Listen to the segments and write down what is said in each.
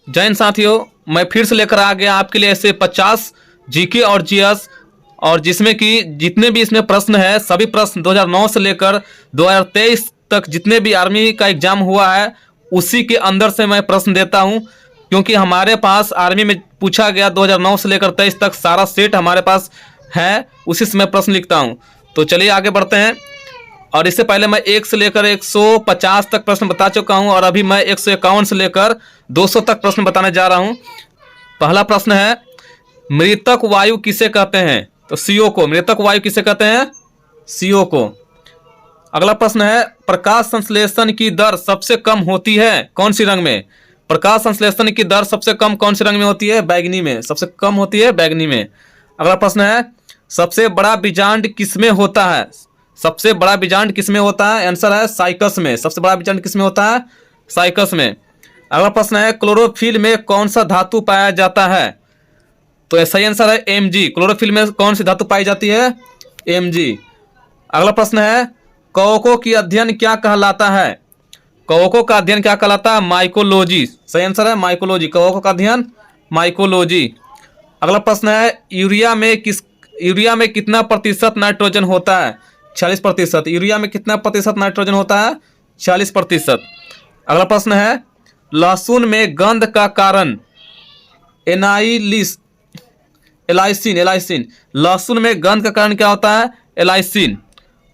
जय हिंद साथियों, मैं फिर से लेकर आ गया आपके लिए ऐसे 50 जीके और जीएस, और जिसमें कि जितने भी इसमें प्रश्न है सभी प्रश्न 2009 से लेकर 2023 तक जितने भी आर्मी का एग्जाम हुआ है उसी के अंदर से मैं प्रश्न देता हूं, क्योंकि हमारे पास आर्मी में पूछा गया 2009 से लेकर 23 तक सारा सेट हमारे पास है, उसी से मैं प्रश्न लिखता हूं। तो चलिए आगे बढ़ते हैं। और इससे पहले मैं 1 से लेकर 150 तक प्रश्न बता चुका हूं, और अभी मैं 151 से लेकर 200 तक प्रश्न बताने जा रहा हूं। पहला प्रश्न है, मृतक वायु किसे कहते हैं? तो CO को। मृतक वायु किसे कहते हैं? CO को। अगला प्रश्न है, प्रकाश संश्लेषण की दर सबसे कम होती है कौन सी रंग में? प्रकाश संश्लेषण की दर सबसे कम कौन से रंग में होती है? बैगनी में। सबसे कम होती है बैगनी में। अगला प्रश्न है, सबसे बड़ा बीजांड किसमें होता है? सबसे बड़ा बीजांड किसमें होता है? आंसर है साइकस में। सबसे बड़ा बीजांड किसमें होता है? साइकस में। अगला प्रश्न है, क्लोरोफिल में कौन सा धातु पाया जाता है? तो सही आंसर है Mg। क्लोरोफिल में कौन सी धातु पाई जाती है? Mg। अगला प्रश्न है, कवकों की अध्ययन क्या कहलाता है? कवकों का अध्ययन क्या कहलाता है? माइकोलॉजी। सही आंसर है माइकोलॉजी। कवकों का अध्ययन माइकोलॉजी। अगला प्रश्न है, यूरिया में कितना प्रतिशत नाइट्रोजन होता है? 46%। यूरिया में कितना प्रतिशत नाइट्रोजन होता है? 46%। अगला प्रश्न है, लहसुन में गंध का कारण एलाइसिन। लहसुन में गंध का कारण क्या होता है? एलाइसिन।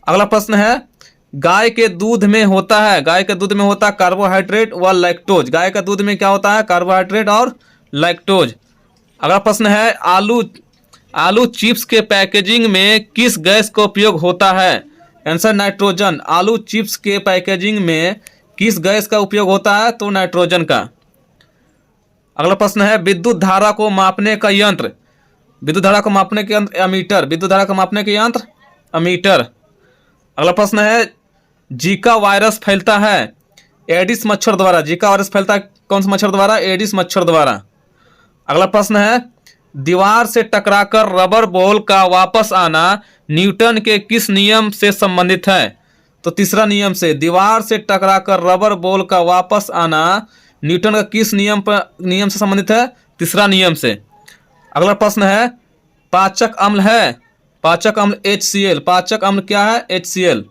अगला प्रश्न है, गाय के दूध में होता है कार्बोहाइड्रेट व लैक्टोज। गाय का दूध में क्या होता है? कार्बोहाइड्रेट और लैक्टोज। अगला प्रश्न है, आलू चिप्स के पैकेजिंग में किस गैस का उपयोग होता है? Answer nitrogen. आलू चिप्स के पैकेजिंग में किस गैस का उपयोग होता है? तो नाइट्रोजन का। अगला प्रश्न है, विद्युत धारा को मापने का यंत्र। विद्युत धारा को मापने के यंत्र एमीटर। विद्युत धारा को मापने के यंत्र एमीटर। अगला प्रश्न है, जीका वायरस फैलता है एडिस मच्छर द्वारा। जीका वायरस फैलता है कौन से मच्छर द्वारा? एडिस मच्छर द्वारा। अगला प्रश्न है, दीवार से टकराकर रबर बॉल का वापस आना न्यूटन के किस नियम से संबंधित है? तो तीसरा नियम से। दीवार से टकराकर रबर बॉल का वापस आना न्यूटन का किस नियम से संबंधित है? तीसरा नियम से। अगला प्रश्न है, पाचक अम्ल है? पाचक अम्ल HCl। पाचक अम्ल क्या है? HCl।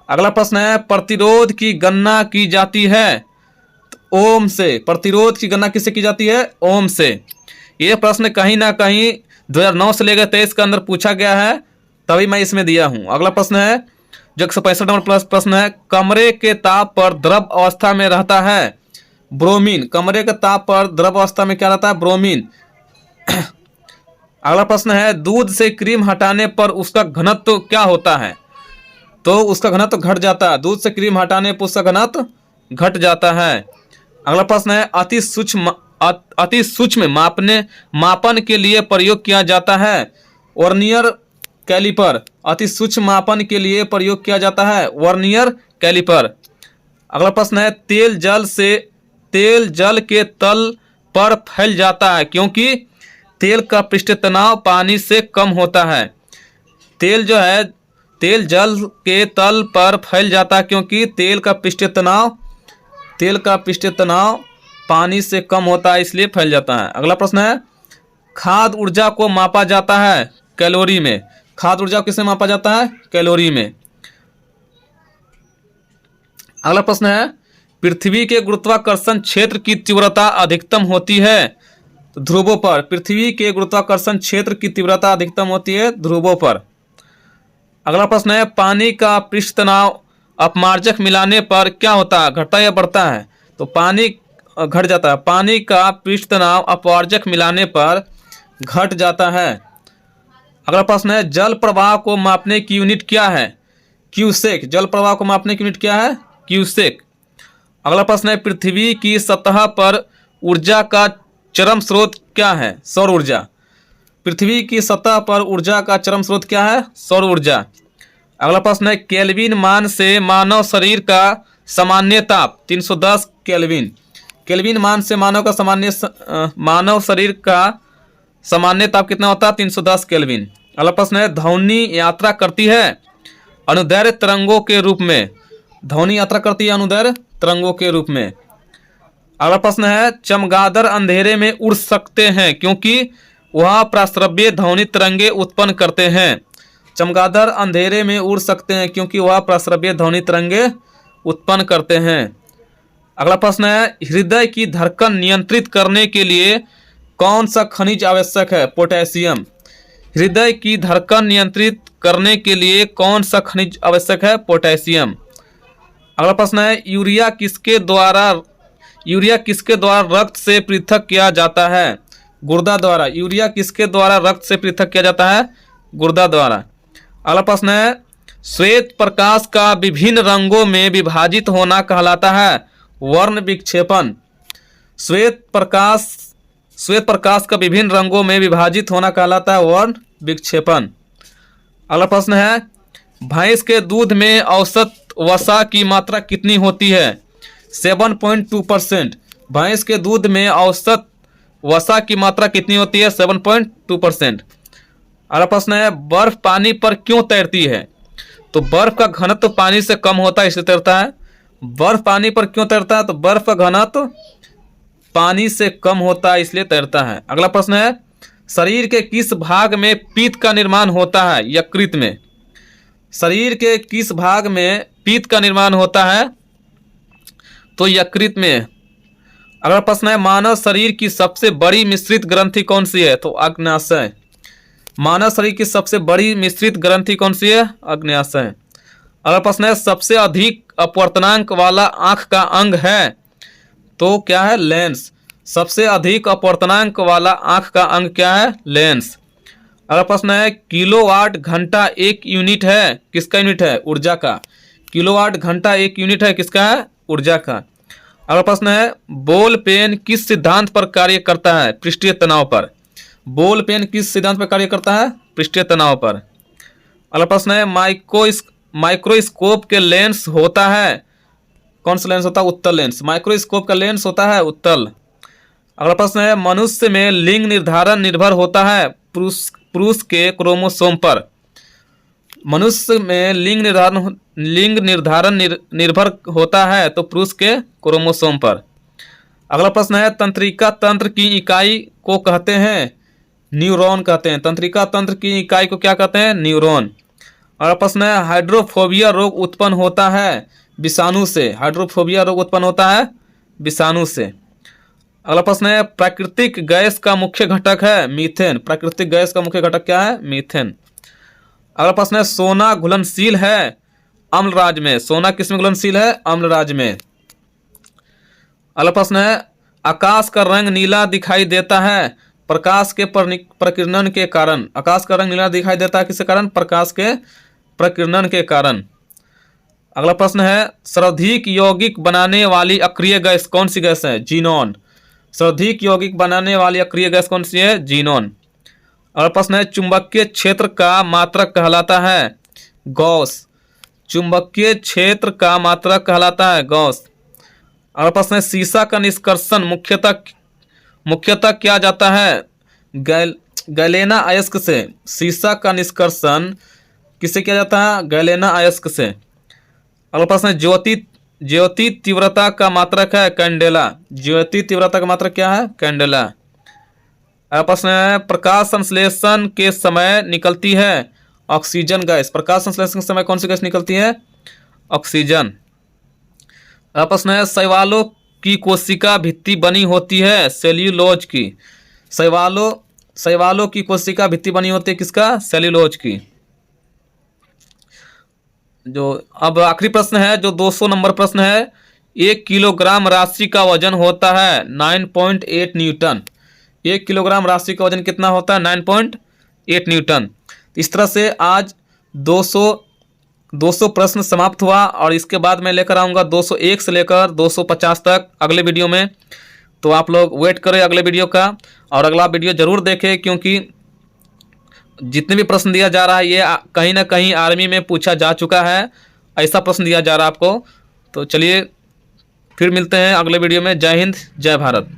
अगला प्रश्न है, प्रतिरोध की गणना की जाती है ओम से। प्रतिरोध की गणना किससे की जाती है? ओम से। ये प्रश्न कहीं ना कहीं 2009 से लेकर 23 के अंदर पूछा गया है, तभी मैं इसमें दिया हूं। अगला प्रश्न है, जो 165 नंबर प्लस प्रश्न है, कमरे के ताप पर द्रव अवस्था में रहता है ब्रोमीन। कमरे के ताप पर द्रव अवस्था में क्या रहता है? ब्रोमीन। अगला प्रश्न है, दूध से क्रीम हटाने पर उसका घनत्व क्या होता है? तो उसका घनत्व घट जाता है। दूध से क्रीम हटाने पर उसका घनत्व घट जाता है। अगला प्रश्न है, अति सूक्ष्म मापन के लिए प्रयोग किया जाता है वर्नियर कैलिपर। अति सूक्ष्म मापन के लिए प्रयोग किया जाता है वर्नियर कैलिपर। अगला प्रश्न है, तेल जल के तल पर फैल जाता है क्योंकि तेल का पृष्ठ तनाव पानी से कम होता है। तेल जल के तल पर फैल जाता है क्योंकि तेल का पृष्ठ तनाव पानी से कम होता है, इसलिए फैल जाता है। अगला प्रश्न है, खाद्य ऊर्जा को मापा जाता है कैलोरी में। खाद्य ऊर्जा किससे मापा जाता है? कैलोरी में। अगला प्रश्न है, पृथ्वी के गुरुत्वाकर्षण क्षेत्र की तीव्रता अधिकतम होती है तो ध्रुवों पर। पृथ्वी के गुरुत्वाकर्षण क्षेत्र की तीव्रता अधिकतम होती है ध्रुवों पर। अगला प्रश्न है, पानी का पृष्ठ तनाव अपमार्जक मिलाने पर क्या होता है? घटता या बढ़ता है? तो पानी घट जाता है। पानी का पृष्ठ तनाव अपवार्जक मिलाने पर घट जाता है। अगला प्रश्न है, जल प्रवाह को मापने की यूनिट क्या है? क्यूसेक। जल प्रवाह को मापने की यूनिट क्या है? क्यूसेक। अगला प्रश्न है, पृथ्वी की सतह पर ऊर्जा का चरम स्रोत क्या है? सौर ऊर्जा। पृथ्वी की सतह पर ऊर्जा का चरम स्रोत क्या है? सौर ऊर्जा। अगला प्रश्न है, केल्विन मान से मानव शरीर का सामान्य ताप 310 केल्विन। केल्विन मान से मानव शरीर का सामान्य ताप कितना होता है? 310 केल्विन। अगला प्रश्न है, ध्वनि यात्रा करती है अनुदैर्घ्य तरंगों के रूप में। ध्वनि यात्रा करती है अनुदैर्घ्य तरंगों के रूप में। अगला प्रश्न है, चमगादड़ अंधेरे में उड़ सकते हैं क्योंकि वह प्रस्रव्य ध्वनि तरंगे उत्पन्न करते हैं। चमगादड़ अंधेरे में उड़ सकते हैं क्योंकि वह प्रस्रव्य ध्वनि तरंगे उत्पन्न करते हैं। अगला प्रश्न है, हृदय की धड़कन नियंत्रित करने के लिए कौन सा खनिज आवश्यक है? पोटेशियम। हृदय की धड़कन नियंत्रित करने के लिए कौन सा खनिज आवश्यक है? पोटेशियम। अगला प्रश्न है, यूरिया किसके द्वारा रक्त से पृथक किया जाता है? गुर्दा द्वारा। यूरिया किसके द्वारा रक्त से पृथक किया जाता है? गुर्दा द्वारा। अगला प्रश्न है, श्वेत प्रकाश का विभिन्न रंगों में विभाजित होना कहलाता है? वर्ण विक्षेपण। श्वेत प्रकाश का विभिन्न रंगों में विभाजित होना कहलाता है वर्ण विक्षेपण। अगला प्रश्न है, भैंस के दूध में औसत वसा की मात्रा कितनी होती है? 7.2%। भैंस के दूध में औसत वसा की मात्रा कितनी होती है? 7.2%। अगला प्रश्न है, बर्फ पानी पर क्यों तैरती है? तो बर्फ का घनत्व पानी से कम होता है इसलिए तैरता है। बर्फ पानी पर क्यों तैरता है? तो बर्फ का घनत्व पानी से कम होता है इसलिए तैरता है। अगला प्रश्न है, शरीर के किस भाग में पीत का निर्माण होता है? यकृत में। शरीर के किस भाग में पीत का निर्माण होता है? तो यकृत में। अगला प्रश्न है, मानव शरीर की सबसे बड़ी मिश्रित ग्रंथि कौन सी है? तो अग्न्याशय। मानव शरीर की सबसे बड़ी मिश्रित ग्रंथि कौन सी है? अग्न्याशय। अगला प्रश्न है, सबसे अधिक अपवर्तनांक वाला आंख का अंग है? तो क्या है? लेंस। सबसे अधिक अपवर्तनांक वाला आंख का अंग क्या है? लेंस। अगला प्रश्न है, किलोवाट घंटा एक यूनिट है? किसका यूनिट है? ऊर्जा का। किलोवाट घंटा एक यूनिट है किसका है? ऊर्जा का। अगला प्रश्न है, बॉल पेन किस सिद्धांत पर कार्य करता है? पृष्ठीय तनाव पर। बॉल पेन किस सिद्धांत पर कार्य करता है? पृष्ठीय तनाव पर। अगला प्रश्न है, माइक्रोस्कोप के लेंस होता है? कौन सा लेंस होता है? उत्तल लेंस। माइक्रोस्कोप का लेंस होता है उत्तल। अगला प्रश्न है, मनुष्य में लिंग निर्धारण निर्भर होता है पुरुष के क्रोमोसोम पर? मनुष्य में लिंग निर्धारण निर्भर होता है तो पुरुष के क्रोमोसोम पर। अगला प्रश्न है, तंत्रिका तंत्र की इकाई को कहते हैं? न्यूरॉन कहते हैं। तंत्रिका तंत्र की इकाई को क्या कहते हैं? न्यूरॉन। अगला प्रश्न है, हाइड्रोफोबिया रोग उत्पन्न होता है विषाणु से? हाइड्रोफोबिया रोग उत्पन्न होता है विषाणु से। अगला प्रश्न है, प्राकृतिक गैस का मुख्य घटक है? मीथेन। प्राकृतिक गैस का मुख्य घटक क्या है? मीथेन। अगला प्रश्न है, सोना घुलनशील है अम्लराज में? सोना किसमें घुलनशील है? अम्लराज में। अगला प्रश्न है, आकाश का रंग नीला दिखाई देता है प्रकाश के प्रकीर्णन के कारण? आकाश का रंग नीला दिखाई देता है किसके कारण? प्रकाश के प्रकीर्णन के कारण। अगला प्रश्न है, सर्वाधिक यौगिक बनाने वाली अक्रिय गैस कौन सी गैस है? जीनोन। सर्वाधिक यौगिक बनाने वाली अक्रिय गैस कौन सी है? जीनोन। अगला प्रश्न है, चुंबकीय क्षेत्र का मात्रक कहलाता है? गॉस। चुंबकीय क्षेत्र का मात्रक कहलाता है गॉस। अगला प्रश्न है, सीसा का निष्कर्षण मुख्यतः किया जाता है? गैलेना अयस्क से। सीसा का निष्कर्षण किससे किया जाता है? गैलेना अयस्क से। अगला प्रश्न है, ज्योति तीव्रता का मात्रक है? कैंडेला। ज्योति तीव्रता का मात्रक क्या है? कैंडेला। अगला प्रश्न है, प्रकाश संश्लेषण के समय निकलती है ऑक्सीजन गैस? प्रकाश संश्लेषण के समय कौन सी गैस निकलती है? ऑक्सीजन। अगला प्रश्न है, शैवालों की कोशिका भित्ति बनी होती है सेल्यूलोज की? शैवालों की कोशिका भित्ति बनी होती है किसका? सेल्यूलोज की। जो अब आखिरी प्रश्न है जो 200 नंबर प्रश्न है, 1 किलोग्राम राशि का वजन होता है 9.8 न्यूटन। 1 किलोग्राम राशि का वजन कितना होता है? 9.8 न्यूटन। इस तरह से आज 200 प्रश्न समाप्त हुआ और इसके बाद मैं लेकर आऊँगा 201 से लेकर 250 तक अगले वीडियो में। तो आप लोग वेट करें अगले वीडियो का और अगला वीडियो ज़रूर देखें, क्योंकि जितने भी प्रश्न दिया जा रहा है ये कहीं ना कहीं आर्मी में पूछा जा चुका है, ऐसा प्रश्न दिया जा रहा है आपको। तो चलिए फिर मिलते हैं अगले वीडियो में। जय हिंद, जय भारत।